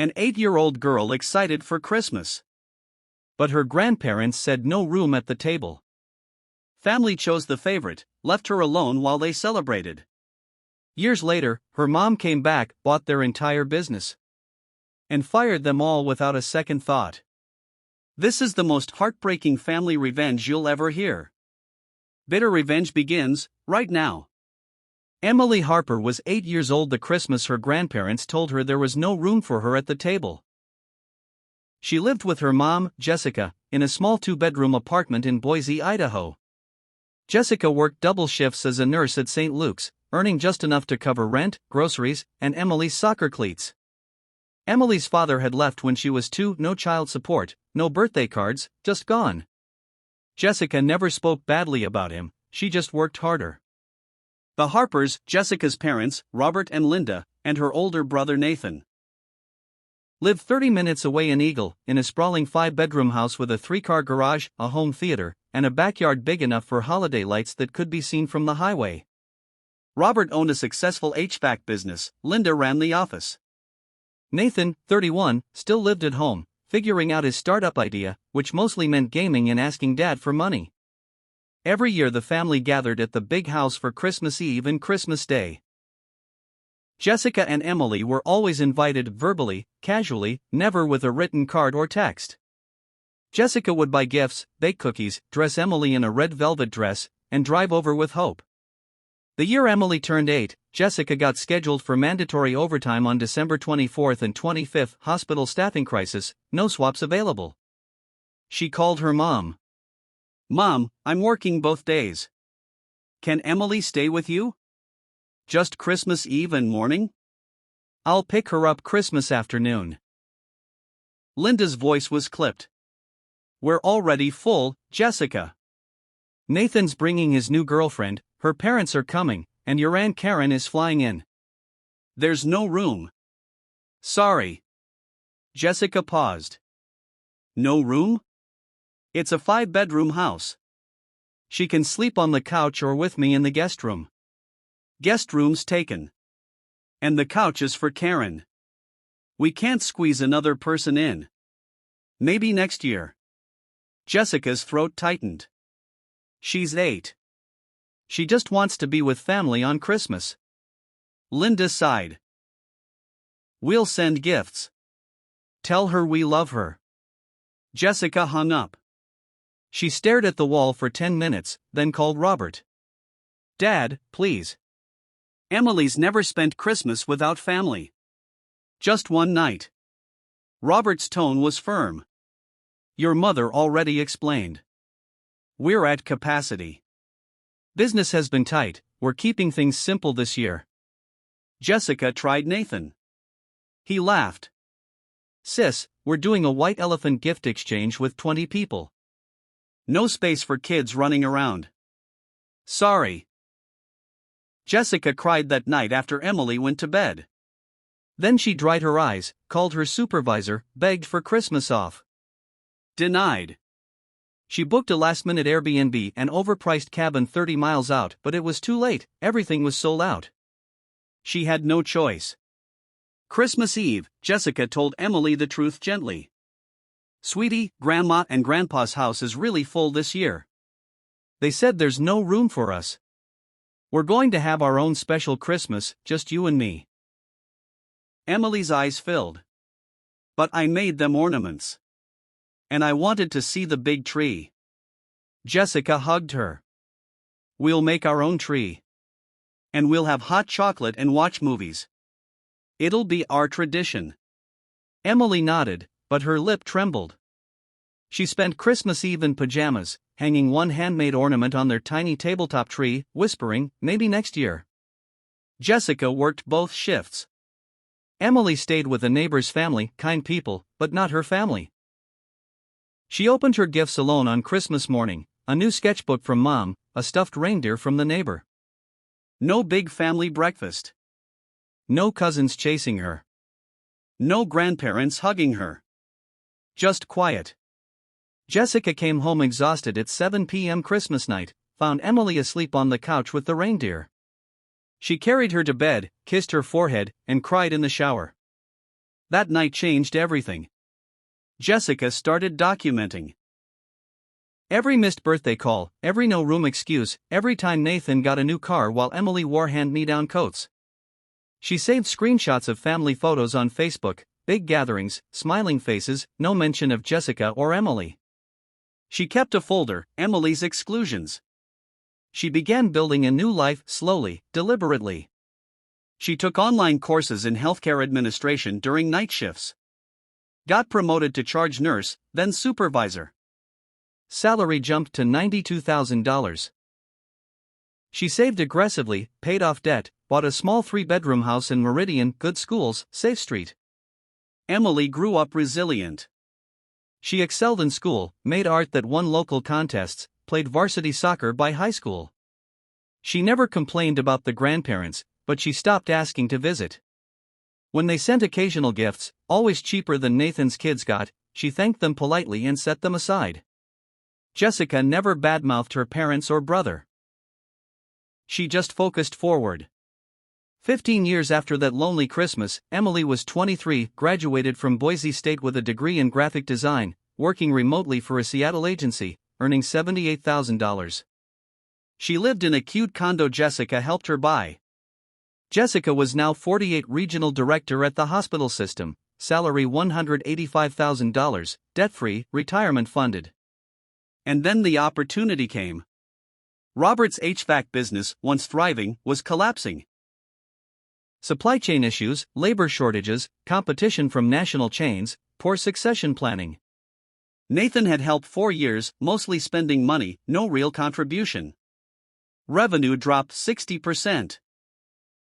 an 8-year-old girl excited for Christmas. But her grandparents said no room at the table. Family chose the favorite, left her alone while they celebrated. Years later, her mom came back, bought their entire business, and fired them all without a second thought. This is the most heartbreaking family revenge you'll ever hear. Bitter revenge begins, right now. Emily Harper was 8 years old the Christmas her grandparents told her there was no room for her at the table. She lived with her mom, Jessica, in a small 2-bedroom apartment in Boise, Idaho. Jessica worked double shifts as a nurse at St. Luke's, earning just enough to cover rent, groceries, and Emily's soccer cleats. Emily's father had left when she was 2, no child support, no birthday cards, just gone. Jessica never spoke badly about him, she just worked harder. The Harpers, Jessica's parents, Robert and Linda, and her older brother Nathan, lived 30 minutes away in Eagle, in a sprawling 5-bedroom house with a 3-car garage, a home theater, and a backyard big enough for holiday lights that could be seen from the highway. Robert owned a successful HVAC business, Linda ran the office. Nathan, 31, still lived at home, figuring out his startup idea, which mostly meant gaming and asking Dad for money. Every year the family gathered at the big house for Christmas Eve and Christmas Day. Jessica and Emily were always invited verbally, casually, never with a written card or text. Jessica would buy gifts, bake cookies, dress Emily in a red velvet dress, and drive over with Hope. The year Emily turned 8, Jessica got scheduled for mandatory overtime on December 24 and 25, hospital staffing crisis, no swaps available. She called her mom. "Mom, I'm working both days. Can Emily stay with you? Just Christmas Eve and morning? I'll pick her up Christmas afternoon." Linda's voice was clipped. "We're already full, Jessica. Nathan's bringing his new girlfriend, her parents are coming, and your Aunt Karen is flying in. There's no room." "Sorry." Jessica paused. "No room? It's a 5-bedroom house. She can sleep on the couch or with me in the guest room." "Guest room's taken. And the couch is for Karen. We can't squeeze another person in. Maybe next year." Jessica's throat tightened. She's 8. She just wants to be with family on Christmas. Linda sighed. "We'll send gifts. Tell her we love her." Jessica hung up. She stared at the wall for 10 minutes, then called Robert. "Dad, please. Emily's never spent Christmas without family. Just one night." Robert's tone was firm. "Your mother already explained. We're at capacity. Business has been tight, we're keeping things simple this year." Jessica tried Nathan. He laughed. "Sis, we're doing a white elephant gift exchange with 20 people. No space for kids running around." "Sorry." Jessica cried that night after Emily went to bed. Then she dried her eyes, called her supervisor, begged for Christmas off. Denied. She booked a last-minute Airbnb and overpriced cabin 30 miles out, but it was too late, everything was sold out. She had no choice. Christmas Eve, Jessica told Emily the truth gently. "Sweetie, Grandma and Grandpa's house is really full this year. They said there's no room for us. We're going to have our own special Christmas, just you and me." Emily's eyes filled. "But I made them ornaments. And I wanted to see the big tree." Jessica hugged her. "We'll make our own tree. And we'll have hot chocolate and watch movies. It'll be our tradition." Emily nodded, but her lip trembled. She spent Christmas Eve in pajamas, hanging one handmade ornament on their tiny tabletop tree, whispering, "Maybe next year." Jessica worked both shifts. Emily stayed with a neighbor's family, kind people, but not her family. She opened her gifts alone on Christmas morning, a new sketchbook from Mom, a stuffed reindeer from the neighbor. No big family breakfast. No cousins chasing her. No grandparents hugging her. Just quiet. Jessica came home exhausted at 7 p.m. Christmas night, found Emily asleep on the couch with the reindeer. She carried her to bed, kissed her forehead, and cried in the shower. That night changed everything. Jessica started documenting every missed birthday call, every no-room excuse, every time Nathan got a new car while Emily wore hand-me-down coats. She saved screenshots of family photos on Facebook, big gatherings, smiling faces, no mention of Jessica or Emily. She kept a folder, Emily's exclusions. She began building a new life slowly, deliberately. She took online courses in healthcare administration during night shifts. Got promoted to charge nurse, then supervisor. Salary jumped to $92,000. She saved aggressively, paid off debt, bought a small 3-bedroom house in Meridian, good schools, safe street. Emily grew up resilient. She excelled in school, made art that won local contests, played varsity soccer by high school. She never complained about the grandparents, but she stopped asking to visit. When they sent occasional gifts, always cheaper than Nathan's kids got, she thanked them politely and set them aside. Jessica never badmouthed her parents or brother. She just focused forward. 15 years after that lonely Christmas, Emily was 23, graduated from Boise State with a degree in graphic design, working remotely for a Seattle agency, earning $78,000. She lived in a cute condo Jessica helped her buy. Jessica was now 48, regional director at the hospital system, salary $185,000, debt-free, retirement funded. And then the opportunity came. Robert's HVAC business, once thriving, was collapsing. Supply chain issues, labor shortages, competition from national chains, poor succession planning. Nathan had helped 4 years, mostly spending money, no real contribution. Revenue dropped 60%.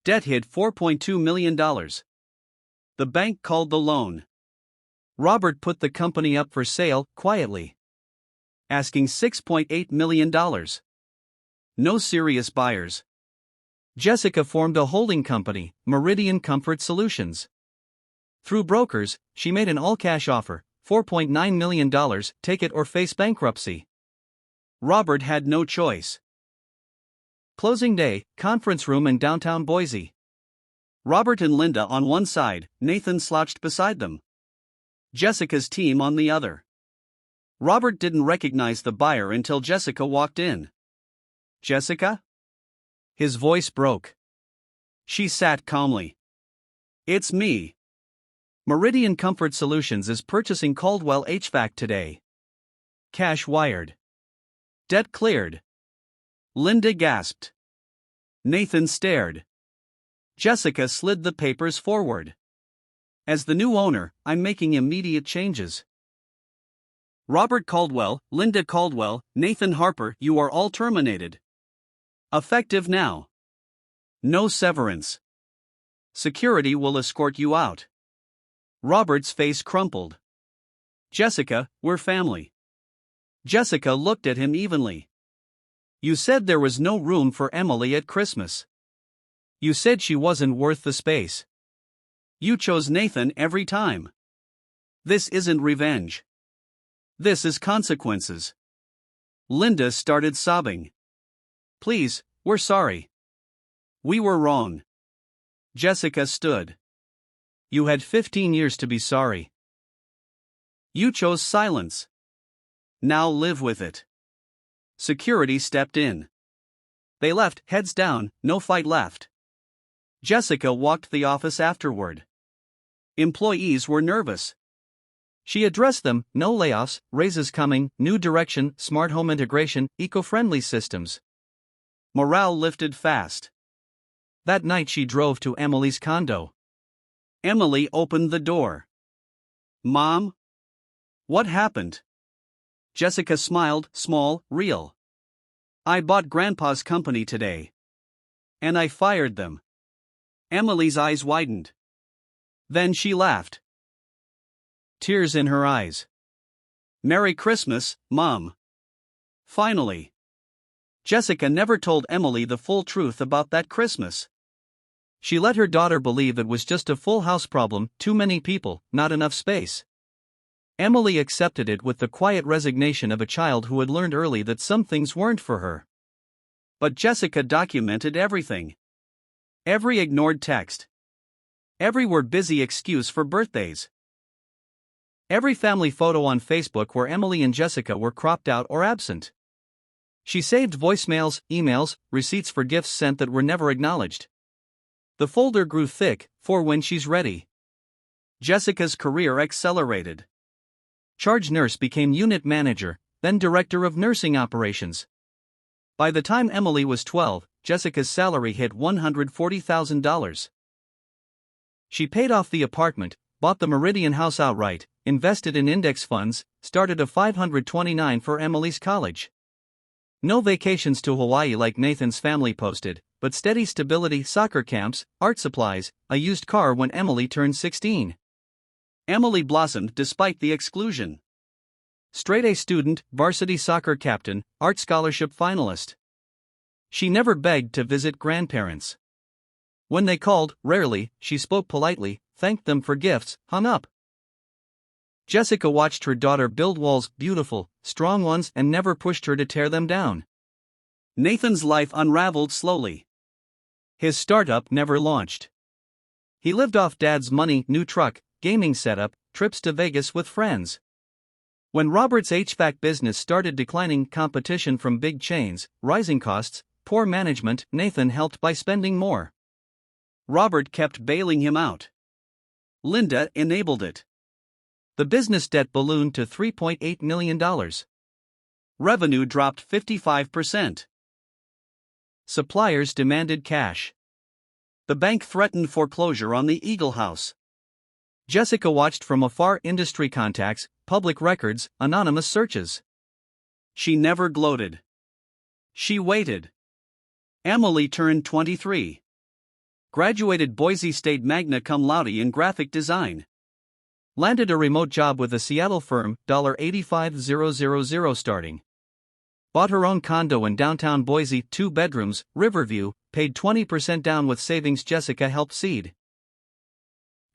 Debt hit $4.2 million. The bank called the loan. Robert put the company up for sale, quietly, asking $6.8 million. No serious buyers. Jessica formed a holding company, Meridian Comfort Solutions. Through brokers, she made an all-cash offer, $4.9 million, take it or face bankruptcy. Robert had no choice. Closing day, conference room in downtown Boise. Robert and Linda on one side, Nathan slouched beside them. Jessica's team on the other. Robert didn't recognize the buyer until Jessica walked in. Jessica? His voice broke. She sat calmly. It's me. Meridian Comfort Solutions is purchasing Caldwell HVAC today. Cash wired. Debt cleared. Linda gasped. Nathan stared. Jessica slid the papers forward. As the new owner, I'm making immediate changes. Robert Caldwell, Linda Caldwell, Nathan Harper, you are all terminated. Effective now. No severance. Security will escort you out. Robert's face crumpled. Jessica, we're family. Jessica looked at him evenly. You said there was no room for Emily at Christmas. You said she wasn't worth the space. You chose Nathan every time. This isn't revenge. This is consequences. Linda started sobbing. Please, we're sorry. We were wrong. Jessica stood. You had 15 years to be sorry. You chose silence. Now live with it. Security stepped in. They left, heads down, no fight left. Jessica walked the office afterward. Employees were nervous. She addressed them, no layoffs, raises coming, new direction, smart home integration, eco-friendly systems. Morale lifted fast. That night she drove to Emily's condo. Emily opened the door. Mom? What happened? Jessica smiled, small, real. I bought Grandpa's company today. And I fired them. Emily's eyes widened. Then she laughed. Tears in her eyes. Merry Christmas, Mom. Finally. Jessica never told Emily the full truth about that Christmas. She let her daughter believe it was just a full house problem, too many people, not enough space. Emily accepted it with the quiet resignation of a child who had learned early that some things weren't for her. But Jessica documented everything. Every ignored text. Every word busy excuse for birthdays. Every family photo on Facebook where Emily and Jessica were cropped out or absent. She saved voicemails, emails, receipts for gifts sent that were never acknowledged. The folder grew thick, for when she's ready. Jessica's career accelerated. Charge nurse became unit manager, then director of nursing operations. By the time Emily was 12, Jessica's salary hit $140,000. She paid off the apartment, bought the Meridian house outright, invested in index funds, started a 529 for Emily's college. No vacations to Hawaii like Nathan's family posted, but steady stability, soccer camps, art supplies, a used car when Emily turned 16. Emily blossomed despite the exclusion. Straight A student, varsity soccer captain, art scholarship finalist. She never begged to visit grandparents. When they called, rarely, she spoke politely, thanked them for gifts, hung up. Jessica watched her daughter build walls, beautiful, strong ones, and never pushed her to tear them down. Nathan's life unraveled slowly. His startup never launched. He lived off dad's money, new truck, gaming setup, trips to Vegas with friends. When Robert's HVAC business started declining, competition from big chains, rising costs, poor management, Nathan helped by spending more. Robert kept bailing him out. Linda enabled it. The business debt ballooned to $3.8 million. Revenue dropped 55%. Suppliers demanded cash. The bank threatened foreclosure on the Eagle House. Jessica watched from afar, industry contacts, public records, anonymous searches. She never gloated. She waited. Emily turned 23. Graduated Boise State magna cum laude in graphic design. Landed a remote job with a Seattle firm, $85,000 starting. Bought her own condo in downtown Boise, 2 bedrooms, Riverview, paid 20% down with savings Jessica helped seed.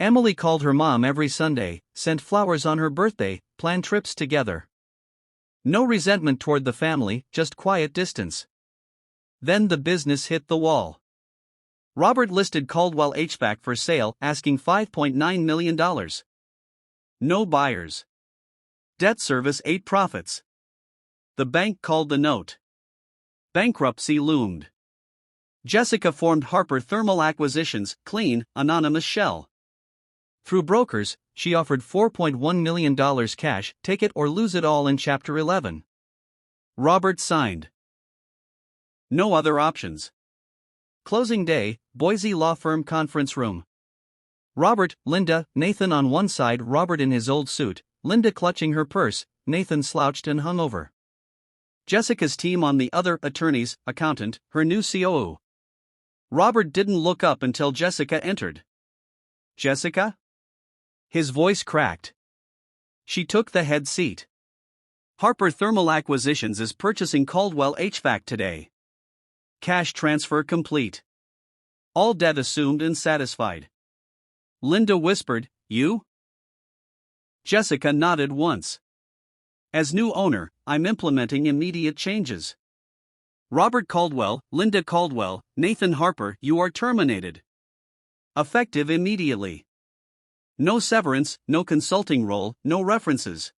Emily called her mom every Sunday, sent flowers on her birthday, planned trips together. No resentment toward the family, just quiet distance. Then the business hit the wall. Robert listed Caldwell HVAC for sale, asking $5.9 million. No buyers. Debt service ate profits. The bank called the note. Bankruptcy loomed. Jessica formed Harper Thermal Acquisitions, clean, anonymous shell. Through brokers, she offered $4.1 million cash, take it or lose it all in Chapter 11. Robert signed. No other options. Closing day, Boise law firm conference room. Robert, Linda, Nathan on one side, Robert in his old suit, Linda clutching her purse, Nathan slouched and hungover. Jessica's team on the other, attorneys, accountant, her new COO. Robert didn't look up until Jessica entered. Jessica? His voice cracked. She took the head seat. Harper Thermal Acquisitions is purchasing Caldwell HVAC today. Cash transfer complete. All debt assumed and satisfied. Linda whispered, "You?" Jessica nodded once. As new owner, I'm implementing immediate changes. Robert Caldwell, Linda Caldwell, Nathan Harper, you are terminated. Effective immediately. No severance, no consulting role, no references.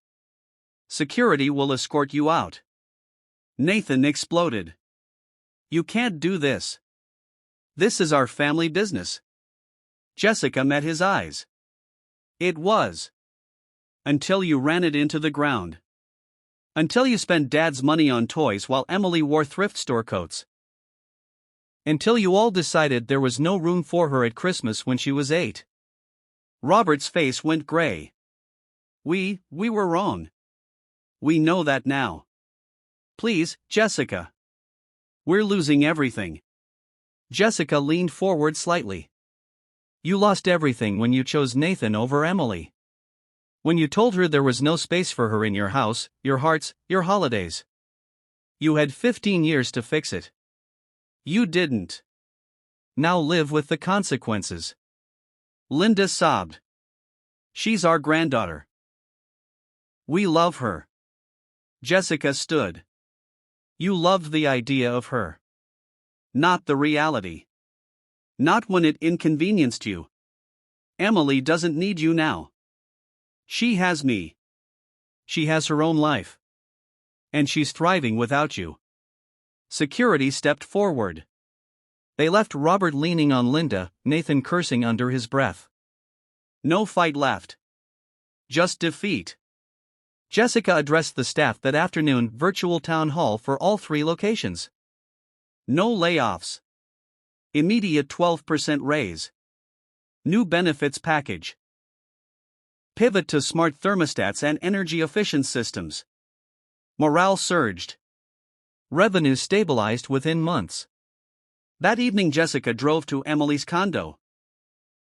Security will escort you out. Nathan exploded. You can't do this. This is our family business. Jessica met his eyes. It was. Until you ran it into the ground. Until you spent dad's money on toys while Emily wore thrift store coats. Until you all decided there was no room for her at Christmas when she was 8. Robert's face went gray. We were wrong. We know that now. Please, Jessica. We're losing everything. Jessica leaned forward slightly. You lost everything when you chose Nathan over Emily. When you told her there was no space for her in your house, your hearts, your holidays. You had 15 years to fix it. You didn't. Now live with the consequences. Linda sobbed. She's our granddaughter. We love her. Jessica stood. You loved the idea of her. Not the reality. Not when it inconvenienced you. Emily doesn't need you now. She has me. She has her own life. And she's thriving without you. Security stepped forward. They left Robert leaning on Linda, Nathan cursing under his breath. No fight left. Just defeat. Jessica addressed the staff that afternoon virtual town hall for all 3 locations. No layoffs. Immediate 12% raise. New benefits package. Pivot to smart thermostats and energy efficient systems. Morale surged. Revenue stabilized within months. That evening Jessica drove to Emily's condo.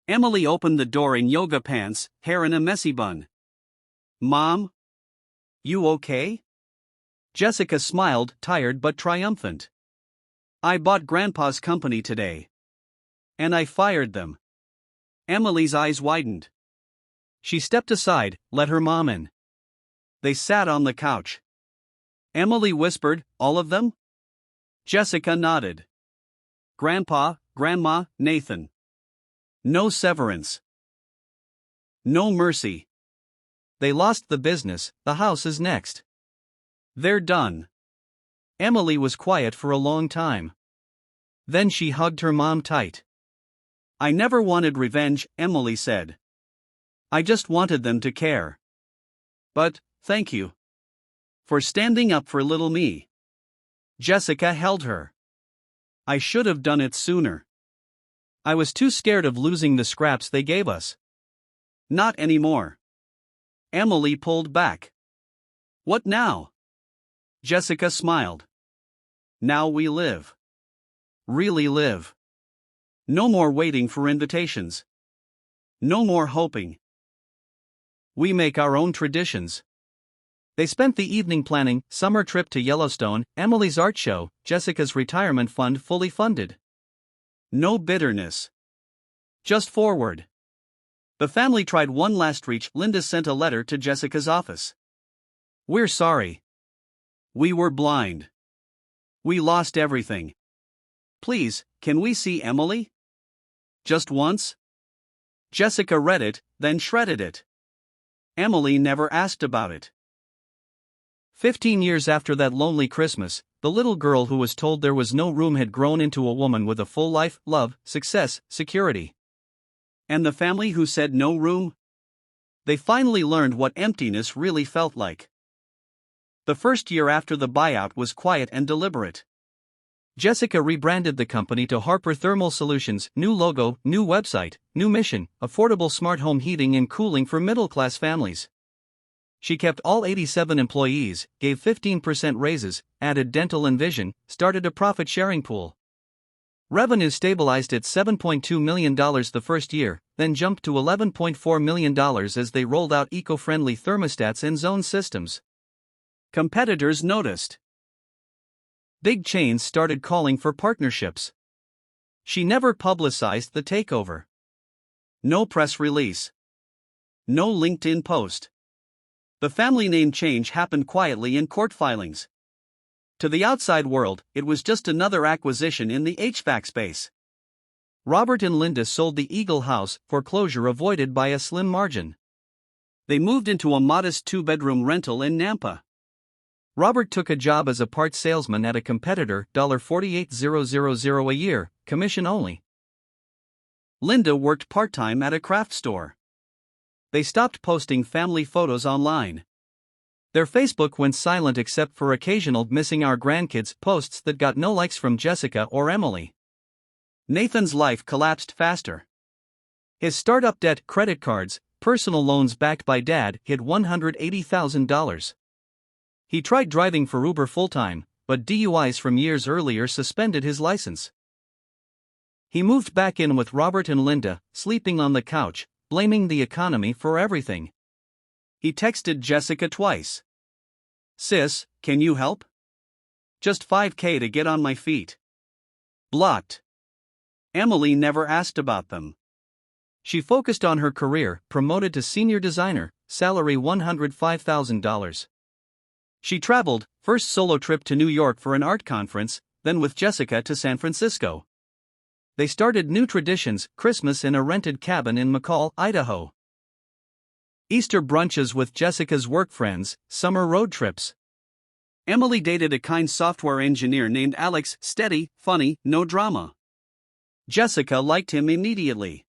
Emily opened the door in yoga pants, hair in a messy bun. Mom? You okay? Jessica smiled, tired but triumphant. I bought Grandpa's company today. And I fired them. Emily's eyes widened. She stepped aside, let her mom in. They sat on the couch. Emily whispered, all of them? Jessica nodded. Grandpa, Grandma, Nathan. No severance. No mercy. They lost the business, the house is next. They're done. Emily was quiet for a long time. Then she hugged her mom tight. I never wanted revenge, Emily said. I just wanted them to care. But, thank you. For standing up for little me. Jessica held her. I should have done it sooner. I was too scared of losing the scraps they gave us. Not anymore. Emily pulled back. What now? Jessica smiled. Now we live. Really live. No more waiting for invitations. No more hoping. We make our own traditions. They spent the evening planning summer trip to Yellowstone, Emily's art show, Jessica's retirement fund fully funded. No bitterness. Just forward. The family tried one last reach. Linda sent a letter to Jessica's office. We're sorry. We were blind. We lost everything. Please, can we see Emily? Just once? Jessica read it, then shredded it. Emily never asked about it. 15 years after that lonely Christmas, the little girl who was told there was no room had grown into a woman with a full life, love, success, security. And the family who said no room? They finally learned what emptiness really felt like. The first year after the buyout was quiet and deliberate. Jessica rebranded the company to Harper Thermal Solutions, new logo, new website, new mission, affordable smart home heating and cooling for middle-class families. She kept all 87 employees, gave 15% raises, added dental and vision, started a profit-sharing pool. Revenue stabilized at $7.2 million the first year, then jumped to $11.4 million as they rolled out eco-friendly thermostats and zone systems. Competitors noticed. Big chains started calling for partnerships. She never publicized the takeover. No press release. No LinkedIn post. The family name change happened quietly in court filings. To the outside world, it was just another acquisition in the HVAC space. Robert and Linda sold the Eagle House, foreclosure avoided by a slim margin. They moved into a modest 2-bedroom rental in Nampa. Robert took a job as a parts salesman at a competitor, $48,000 a year, commission only. Linda worked part-time at a craft store. They stopped posting family photos online. Their Facebook went silent except for occasional missing our grandkids posts that got no likes from Jessica or Emily. Nathan's life collapsed faster. His startup debt, credit cards, personal loans backed by dad, hit $180,000. He tried driving for Uber full-time, but DUIs from years earlier suspended his license. He moved back in with Robert and Linda, sleeping on the couch, blaming the economy for everything. He texted Jessica twice. Sis, can you help? Just $5K to get on my feet. Blocked. Emily never asked about them. She focused on her career, promoted to senior designer, salary $105,000. She traveled, first solo trip to New York for an art conference, then with Jessica to San Francisco. They started new traditions: Christmas in a rented cabin in McCall, Idaho, Easter brunches with Jessica's work friends, summer road trips. Emily dated a kind software engineer named Alex, steady, funny, no drama. Jessica liked him immediately.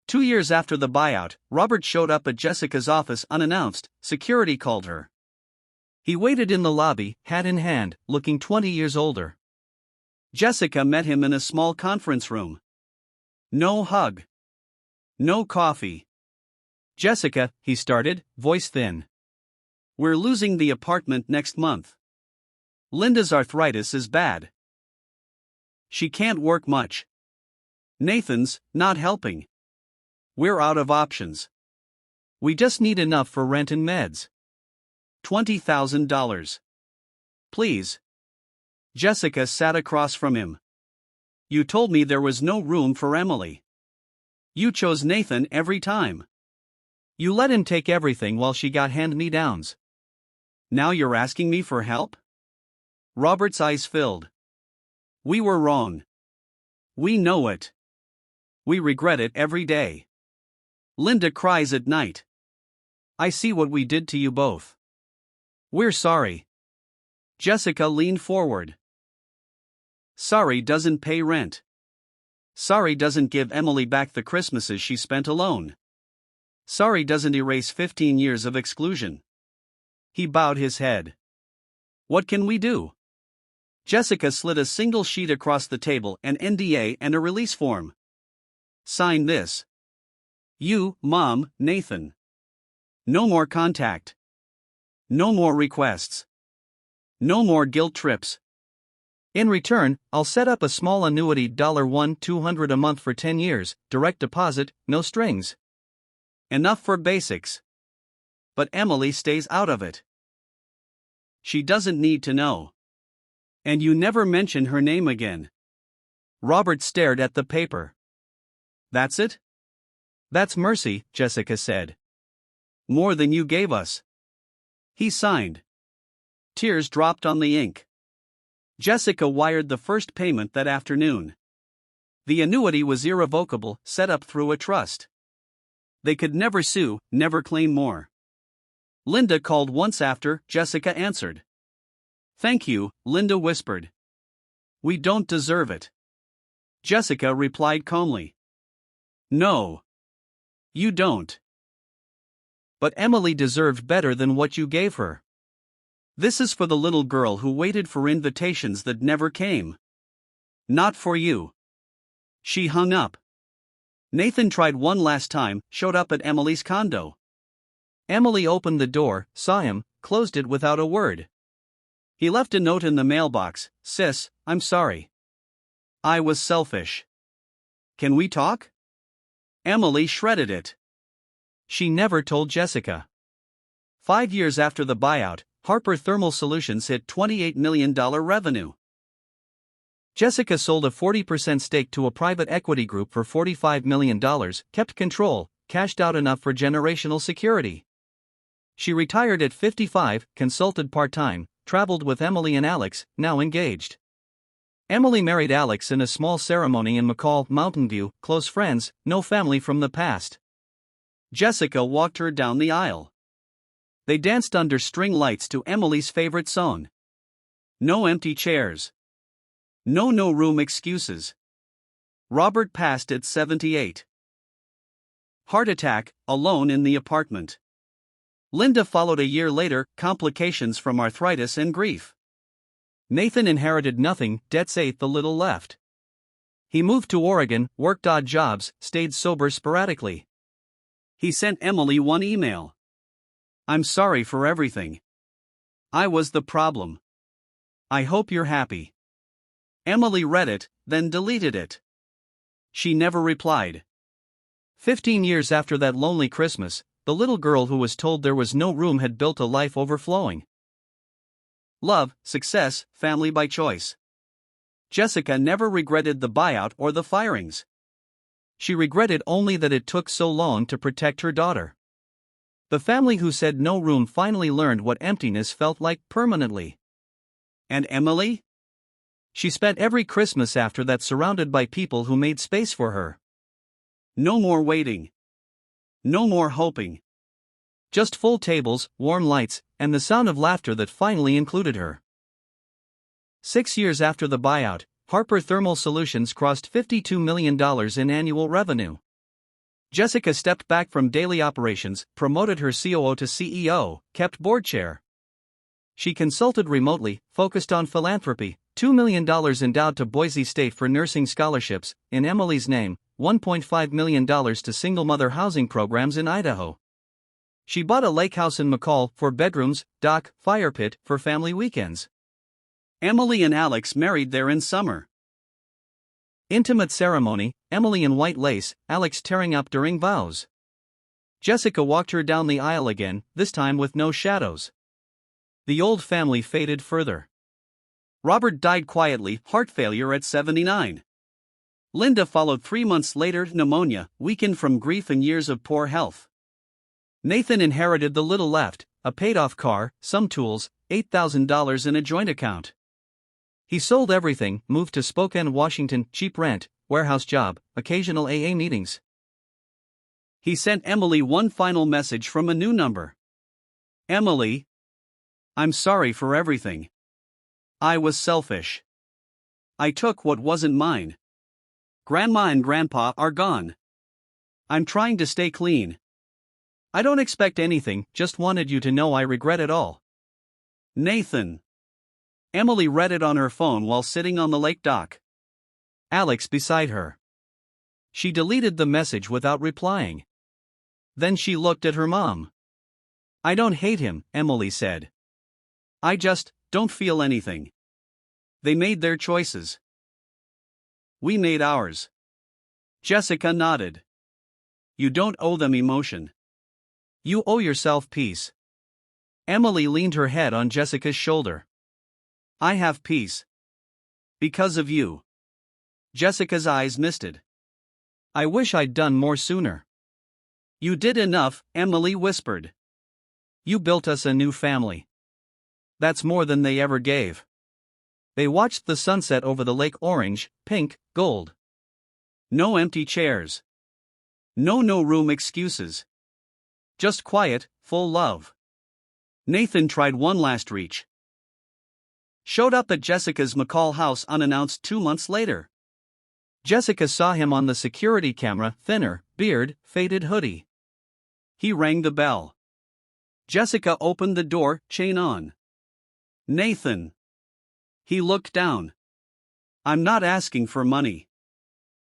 2 years after the buyout, Robert showed up at Jessica's office unannounced. Security called her. He waited in the lobby, hat in hand, looking 20 years older. Jessica met him in a small conference room. No hug. No coffee. "Jessica," he started, voice thin. "We're losing the apartment next month. Linda's arthritis is bad. She can't work much. Nathan's not helping. We're out of options. We just need enough for rent and meds. $20,000. Please." Jessica sat across from him. "You told me there was no room for Emily. You chose Nathan every time. You let him take everything while she got hand-me-downs. Now you're asking me for help?" Robert's eyes filled. "We were wrong. We know it. We regret it every day. Linda cries at night. I see what we did to you both. We're sorry." Jessica leaned forward. "Sorry doesn't pay rent. Sorry doesn't give Emily back the Christmases she spent alone. Sorry doesn't erase 15 years of exclusion." He bowed his head. "What can we do?" Jessica slid a single sheet across the table, an NDA and a release form. "Sign this. You, Mom, Nathan. No more contact. No more requests. No more guilt trips. In return, I'll set up a small annuity $1,200 a month for 10 years, direct deposit, no strings. Enough for basics. But Emily stays out of it. She doesn't need to know. And you never mention her name again." Robert stared at the paper. "That's it?" "That's mercy," Jessica said. "More than you gave us." He signed. Tears dropped on the ink. Jessica wired the first payment that afternoon. The annuity was irrevocable, set up through a trust. They could never sue, never claim more. Linda called once after. Jessica answered. "Thank you," Linda whispered. "We don't deserve it." Jessica replied calmly. "No. You don't. But Emily deserved better than what you gave her. This is for the little girl who waited for invitations that never came. Not for you." She hung up. Nathan tried one last time, showed up at Emily's condo. Emily opened the door, saw him, closed it without a word. He left a note in the mailbox. "Sis, I'm sorry. I was selfish. Can we talk?" Emily shredded it. She never told Jessica. 5 years after the buyout, Harper Thermal Solutions hit $28 million revenue. Jessica sold a 40% stake to a private equity group for $45 million, kept control, cashed out enough for generational security. She retired at 55, consulted part-time, traveled with Emily and Alex, now engaged. Emily married Alex in a small ceremony in McCall, Mountain View, close friends, no family from the past. Jessica walked her down the aisle. They danced under string lights to Emily's favorite song. No empty chairs. No room excuses. Robert passed at 78. Heart attack, alone in the apartment. Linda followed a year later, complications from arthritis and grief. Nathan inherited nothing, debts ate the little left. He moved to Oregon, worked odd jobs, stayed sober sporadically. He sent Emily one email. "I'm sorry for everything. I was the problem. I hope you're happy." Emily read it, then deleted it. She never replied. 15 years after that lonely Christmas, the little girl who was told there was no room had built a life overflowing. Love, success, family by choice. Jessica never regretted the buyout or the firings. She regretted only that it took so long to protect her daughter. The family who said no room finally learned what emptiness felt like permanently. And Emily? She spent every Christmas after that surrounded by people who made space for her. No more waiting. No more hoping. Just full tables, warm lights, and the sound of laughter that finally included her. 6 years after the buyout, Harper Thermal Solutions crossed $52 million in annual revenue. Jessica stepped back from daily operations, promoted her COO to CEO, kept board chair. She consulted remotely, focused on philanthropy, $2 million endowed to Boise State for nursing scholarships, in Emily's name, $1.5 million to single mother housing programs in Idaho. She bought a lake house in McCall for bedrooms, dock, fire pit for family weekends. Emily and Alex married there in summer. Intimate ceremony, Emily in white lace, Alex tearing up during vows. Jessica walked her down the aisle again, this time with no shadows. The old family faded further. Robert died quietly, heart failure at 79. Linda followed 3 months later, pneumonia, weakened from grief and years of poor health. Nathan inherited the little left, a paid-off car, some tools, $8,000 in a joint account. He sold everything, moved to Spokane, Washington, cheap rent, warehouse job, occasional AA meetings. He sent Emily one final message from a new number. Emily, I'm sorry for everything. I was selfish. I took what wasn't mine. Grandma and Grandpa are gone. I'm trying to stay clean. I don't expect anything, just wanted you to know I regret it all. Nathan. Emily read it on her phone while sitting on the lake dock. Alex beside her. She deleted the message without replying. Then she looked at her mom. I don't hate him, Emily said. I just don't feel anything. They made their choices. We made ours. Jessica nodded. You don't owe them emotion. You owe yourself peace. Emily leaned her head on Jessica's shoulder. I have peace. Because of you. Jessica's eyes misted. I wish I'd done more sooner. You did enough, Emily whispered. You built us a new family. That's more than they ever gave. They watched the sunset over the lake, orange, pink, gold. No empty chairs. No room excuses. Just quiet, full love. Nathan tried one last reach. Showed up at Jessica's McCall house unannounced 2 months later. Jessica saw him on the security camera, thinner, beard, faded hoodie. He rang the bell. Jessica opened the door, chain on. Nathan. He looked down. I'm not asking for money.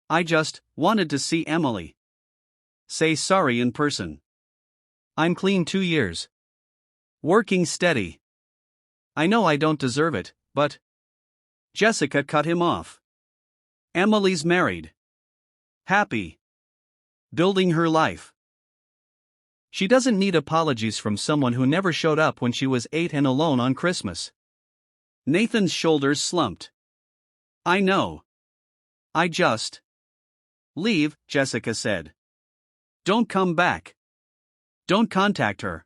I just wanted to see Emily. Say sorry in person. I'm clean 2 years. Working steady. I know I don't deserve it, but... Jessica cut him off. Emily's married. Happy. Building her life. She doesn't need apologies from someone who never showed up when she was 8 and alone on Christmas. Nathan's shoulders slumped. I know. I just... Leave, Jessica said. Don't come back. Don't contact her.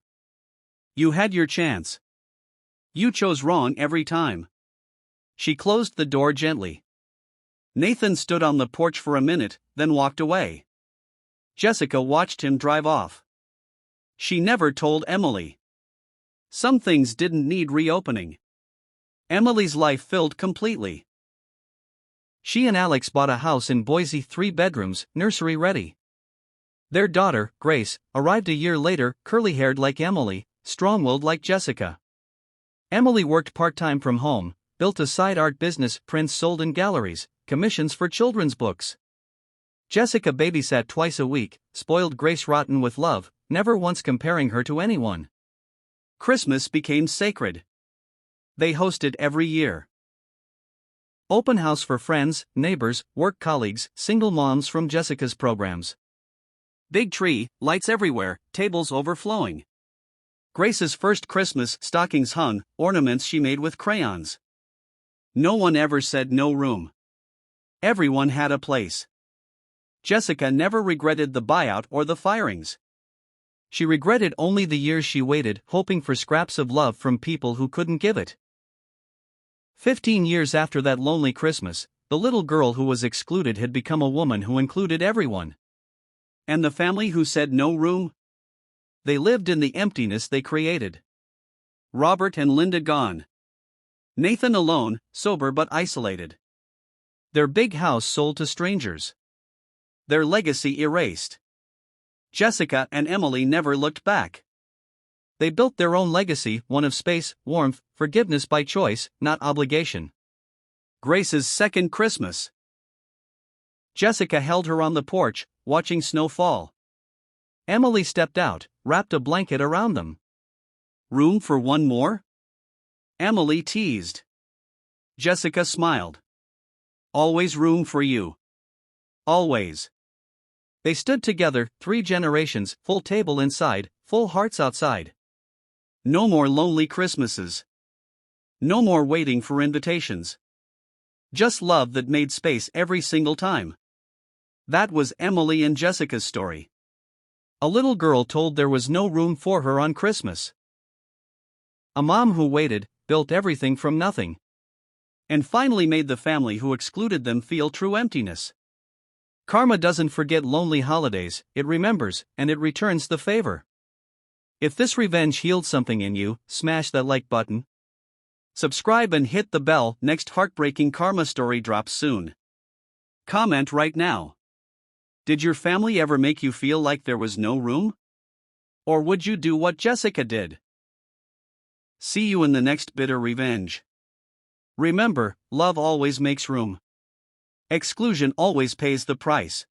You had your chance. You chose wrong every time. She closed the door gently. Nathan stood on the porch for a minute, then walked away. Jessica watched him drive off. She never told Emily. Some things didn't need reopening. Emily's life filled completely. She and Alex bought a house in Boise, 3 bedrooms, nursery ready. Their daughter, Grace, arrived a year later, curly-haired like Emily, strong-willed like Jessica. Emily worked part-time from home, built a side art business, prints sold in galleries, commissions for children's books. Jessica babysat twice a week, spoiled Grace rotten with love, never once comparing her to anyone. Christmas became sacred. They hosted every year. Open house for friends, neighbors, work colleagues, single moms from Jessica's programs. Big tree, lights everywhere, tables overflowing. Grace's first Christmas, stockings hung, ornaments she made with crayons. No one ever said no room. Everyone had a place. Jessica never regretted the buyout or the firings. She regretted only the years she waited, hoping for scraps of love from people who couldn't give it. 15 years after that lonely Christmas, the little girl who was excluded had become a woman who included everyone. And the family who said no room? They lived in the emptiness they created. Robert and Linda gone. Nathan alone, sober but isolated. Their big house sold to strangers. Their legacy erased. Jessica and Emily never looked back. They built their own legacy, one of space, warmth, forgiveness by choice, not obligation. Grace's second Christmas. Jessica held her on the porch, watching snow fall. Emily stepped out, wrapped a blanket around them. Room for one more? Emily teased. Jessica smiled. Always room for you. Always. They stood together, 3 generations, full table inside, full hearts outside. No more lonely Christmases. No more waiting for invitations. Just love that made space every single time. That was Emily and Jessica's story. A little girl told there was no room for her on Christmas. A mom who waited, built everything from nothing. And finally made the family who excluded them feel true emptiness. Karma doesn't forget lonely holidays, it remembers, and it returns the favor. If this revenge healed something in you, smash that like button. Subscribe and hit the bell, next heartbreaking karma story drops soon. Comment right now. Did your family ever make you feel like there was no room? Or would you do what Jessica did? See you in the next bitter revenge. Remember, love always makes room. Exclusion always pays the price.